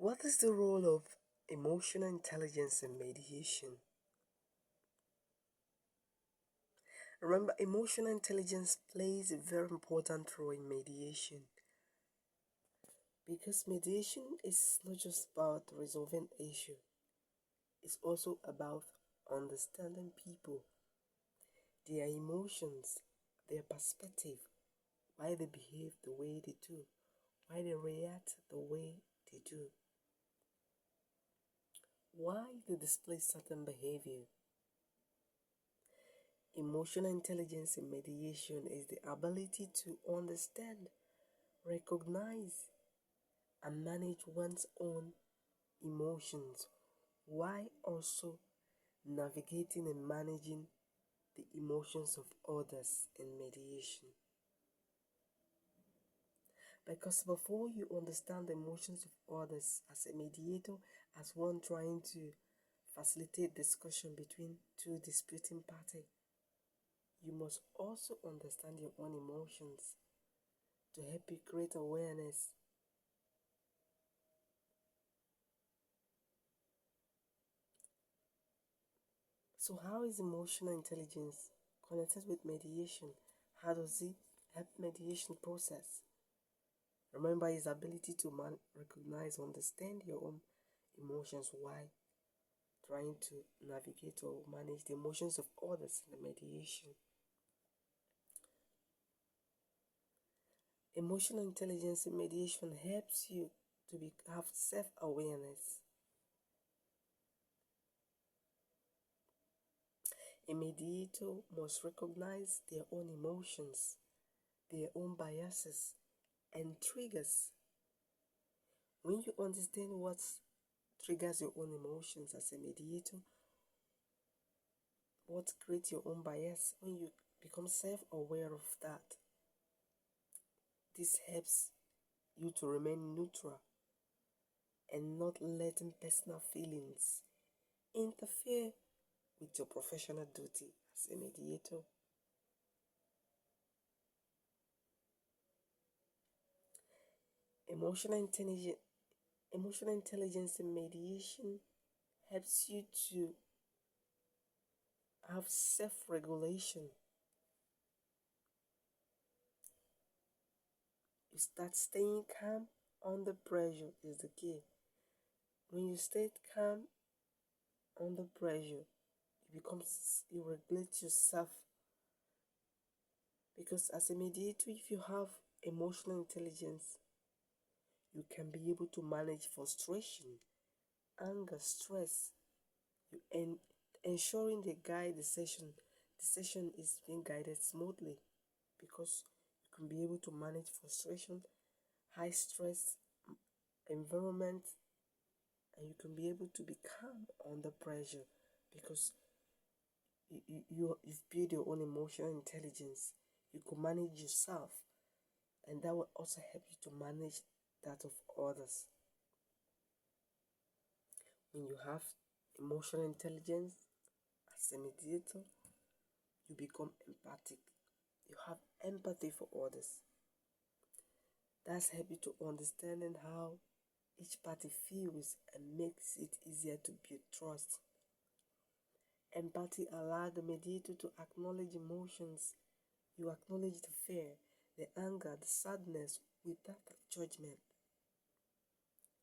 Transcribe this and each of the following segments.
What is the role of emotional intelligence in mediation? Remember, emotional intelligence plays a very important role in mediation because mediation is not just about resolving issue, it's also about understanding people, their emotions, their perspective, why they behave the way they do, why they react the way they do, why they display certain behavior. Emotional intelligence in mediation is the ability to understand, recognize, and manage one's own emotions while also navigating and managing the emotions of others in mediation. Because before you understand the emotions of others as a mediator, as one trying to facilitate discussion between two disputing parties, you must also understand your own emotions to help you create awareness. So, how is emotional intelligence connected with mediation? How does it help mediation process? Remember his ability to recognize, understand your own emotions while trying to navigate or manage the emotions of others in the mediation. Emotional intelligence in mediation helps you to have self-awareness. A mediator must recognize their own emotions, their own biases, and triggers. When you understand what triggers your own emotions as a mediator, what creates your own bias, when you become self-aware of that, this helps you to remain neutral and not letting personal feelings interfere with your professional duty as a mediator. Emotional intelligence, emotional intelligence in mediation helps you to have self-regulation. You start staying calm under pressure is the key. When you stay calm under pressure, you regulate yourself. Because as a mediator, if you have emotional intelligence, you can be able to manage frustration, anger, stress, and ensuring the session is being guided smoothly because you can be able to manage frustration, high stress environment, and you can be able to be calm under pressure because you've built your own emotional intelligence. You can manage yourself, and that will also help you to manage that of others. When you have emotional intelligence as a mediator, you become empathic. You have empathy for others. That's help you to understanding how each party feels and makes it easier to build trust. Empathy allows the mediator to acknowledge emotions. You acknowledge the fear, the anger, the sadness without judgment.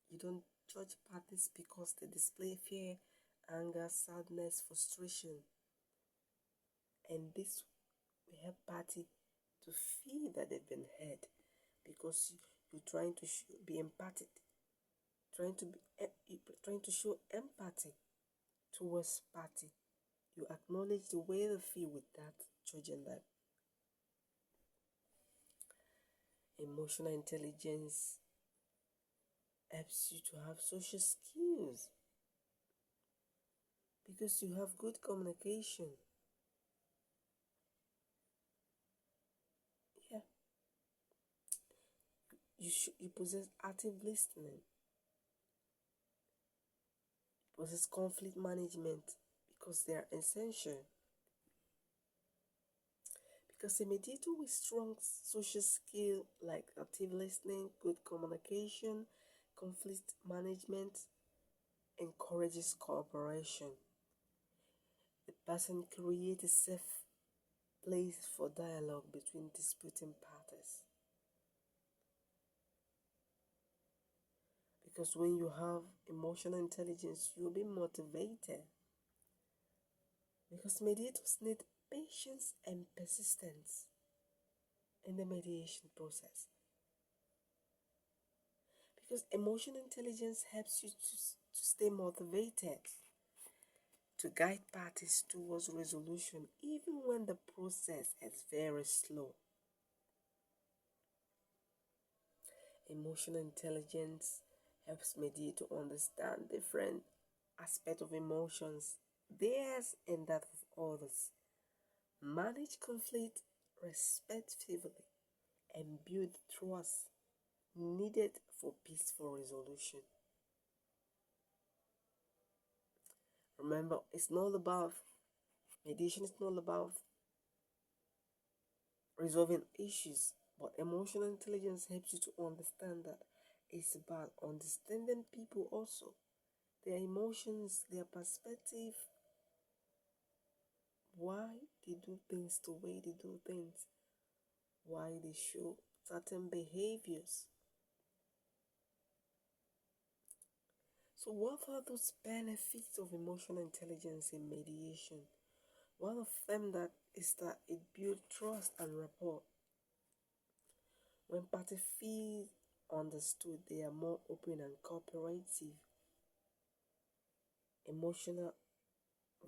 You don't judge parties because they display fear, anger, sadness, frustration. And this will help party to feel that they've been heard because you're trying to be empathic, trying to show empathy towards party. You acknowledge the way they feel without judging them. Emotional intelligence helps you to have social skills because you have good communication. Yeah, you possess active listening, you possess conflict management because they are essential. Because a mediator with strong social skill like active listening, good communication, Conflict management encourages cooperation. The person creates a safe place for dialogue between disputing parties. Because when you have emotional intelligence, you'll be motivated. Because mediators need patience and persistence in the mediation process. Because emotional intelligence helps you to stay motivated, to guide parties towards resolution, even when the process is very slow. Emotional intelligence helps mediate to understand different aspects of emotions, theirs and that of others, manage conflict respectfully, and build trust needed for peaceful resolution. Remember, mediation is not about resolving issues, but emotional intelligence helps you to understand that it's about understanding people also, their emotions, their perspective, why they do things the way they do things, why they show certain behaviors. So, what are those benefits of emotional intelligence in mediation? One of them that is that it builds trust and rapport. When parties feel understood, they are more open and cooperative. Emotional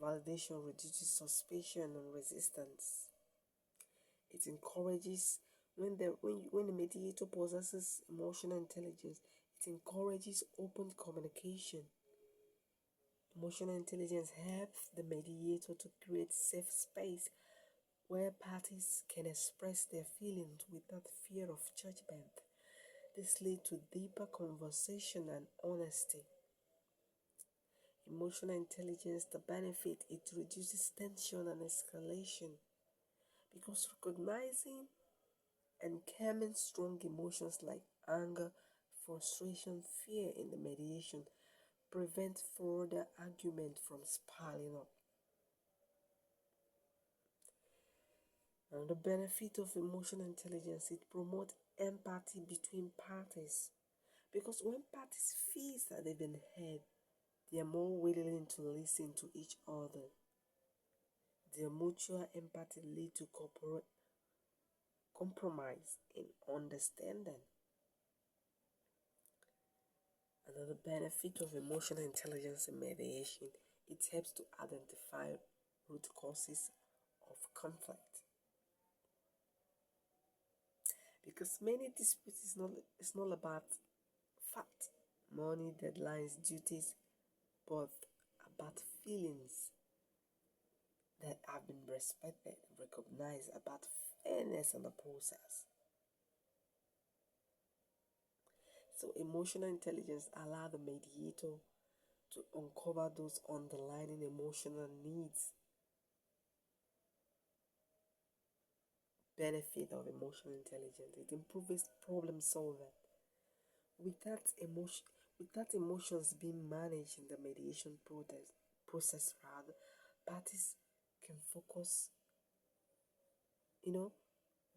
validation reduces suspicion and resistance. It encourages when the mediator possesses emotional intelligence, it encourages open communication. Emotional intelligence helps the mediator to create safe space where parties can express their feelings without fear of judgment. This leads to deeper conversation and honesty. Emotional intelligence, the benefit, it reduces tension and escalation because recognizing and calming strong emotions like anger, frustration, fear in the mediation prevent further argument from spiraling up. And the benefit of emotional intelligence, it promotes empathy between parties. Because when parties feel that they've been heard, they are more willing to listen to each other. Their mutual empathy leads to compromise in understanding. Another benefit of emotional intelligence in mediation, it helps to identify root causes of conflict. Because many disputes is not about fact, money, deadlines, duties, but about feelings that have been respected, recognized, about fairness in the process. So emotional intelligence allows the mediator to uncover those underlying emotional needs. Benefit of emotional intelligence, it improves problem solving. Without emotions being managed in the mediation process rather, parties can focus, you know,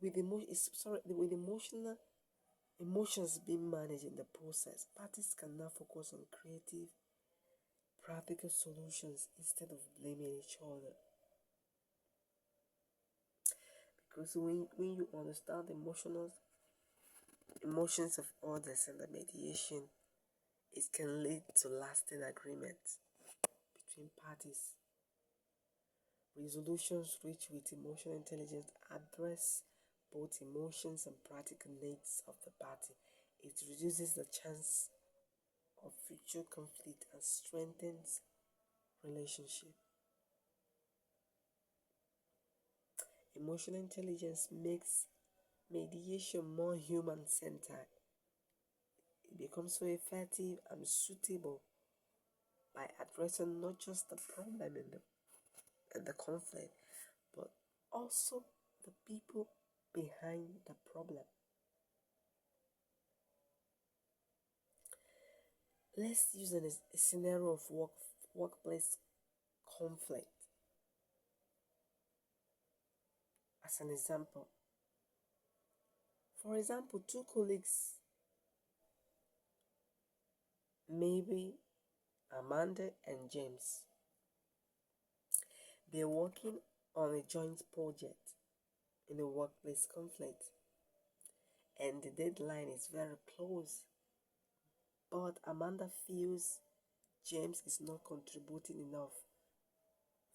with emotions being managed in the process, parties can now focus on creative, practical solutions instead of blaming each other. Because when you understand emotions of others in the mediation, it can lead to lasting agreement between parties. Resolutions reached with emotional intelligence address both emotions and practical needs of the party. It reduces the chance of future conflict and strengthens relationship. Emotional intelligence makes mediation more human-centered. It becomes so effective and suitable by addressing not just the problem in the conflict, but also the people behind the problem. Let's use a scenario of workplace conflict as an example. For example, two colleagues, maybe Amanda and James, they're working on a joint project in a workplace conflict, and the deadline is very close. But Amanda feels James is not contributing enough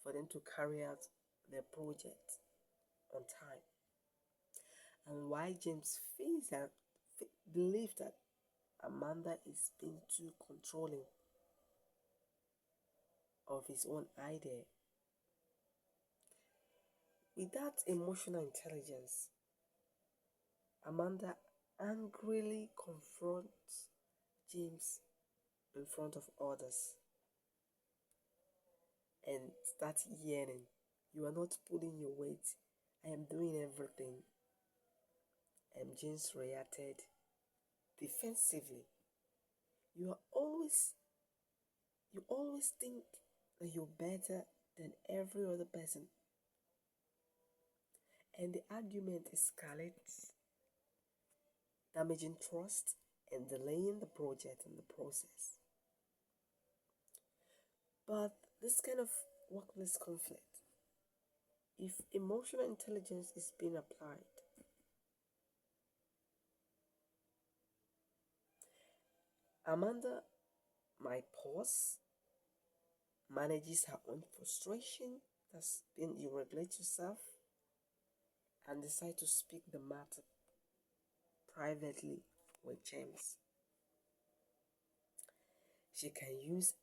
for them to carry out their project on time. And why James feels that believes that Amanda is being too controlling of his own idea. Without emotional intelligence, Amanda angrily confronts James in front of others and starts yelling, "You are not pulling your weight. I am doing everything." And James reacted defensively. You are always you always think that you're better than every other person. And the argument escalates, damaging trust and delaying the project and the process. But this kind of workplace conflict, if emotional intelligence is being applied, Amanda might pause, manages her own frustration, that's been you regulate yourself, and decide to speak the matter privately with James. She can use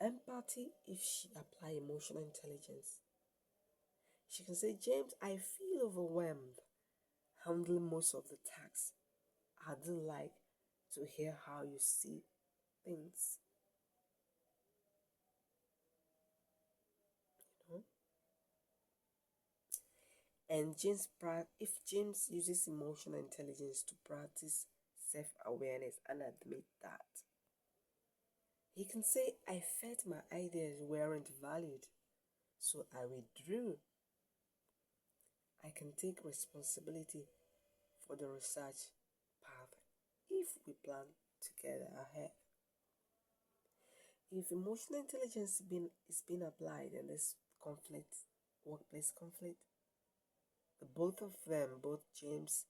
empathy if she apply emotional intelligence. She can say, "James, I feel overwhelmed handling most of the tasks. I'd like to hear how you see things." You know? And if James uses emotional intelligence to practice self-awareness and admit that, he can say, "I felt my ideas weren't valued, so I withdrew. I can take responsibility for the research path if we plan together ahead." If emotional intelligence is being applied in this conflict, workplace conflict, the both of them, both James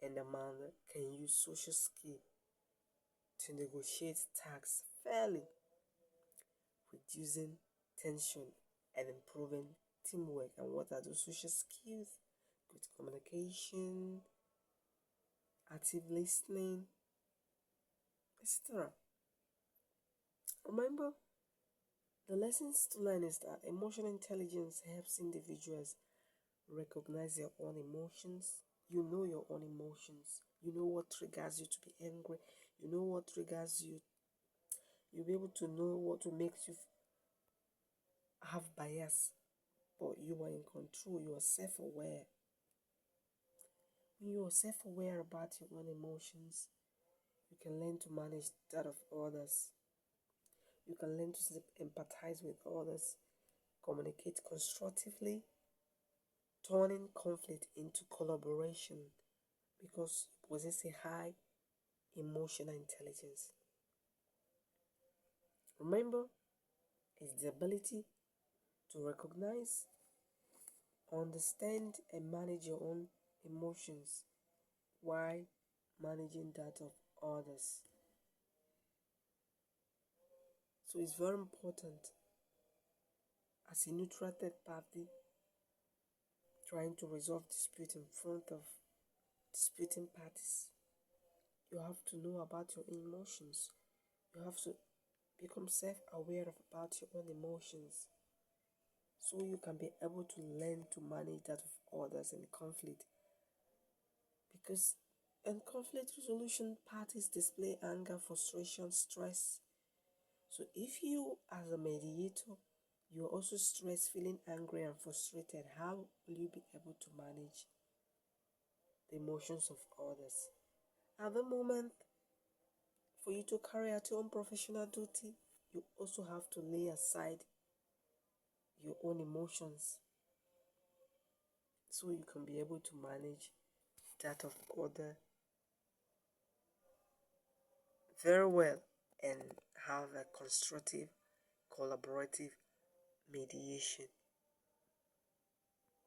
and Amanda, can use social skill to negotiate tasks fairly, reducing tension and improving teamwork. And what are those social skills? Good communication, active listening, etc. Remember, the lessons to learn is that emotional intelligence helps individuals recognize their own emotions. You know your own emotions. You know what triggers you to be angry. You know what triggers you. You'll be able to know what will make you have bias, but you are in control. You are self-aware. When you are self-aware about your own emotions, you can learn to manage that of others. You can learn to empathize with others, communicate constructively, turning conflict into collaboration because you possess a high emotional intelligence. Remember, it's the ability to recognize, understand, and manage your own emotions while managing that of others. So it's very important as a neutral third party trying to resolve dispute in front of disputing parties. You have to know about your emotions. You have to become self-aware about your own emotions so you can be able to learn to manage that of others in conflict. Because in conflict resolution, parties display anger, frustration, stress. So if you, as a mediator, you're also stressed, feeling angry and frustrated, how will you be able to manage the emotions of others? At the moment, For you to carry out your own professional duty, you also have to lay aside your own emotions so you can be able to manage that of other very well and have a constructive, collaborative mediation.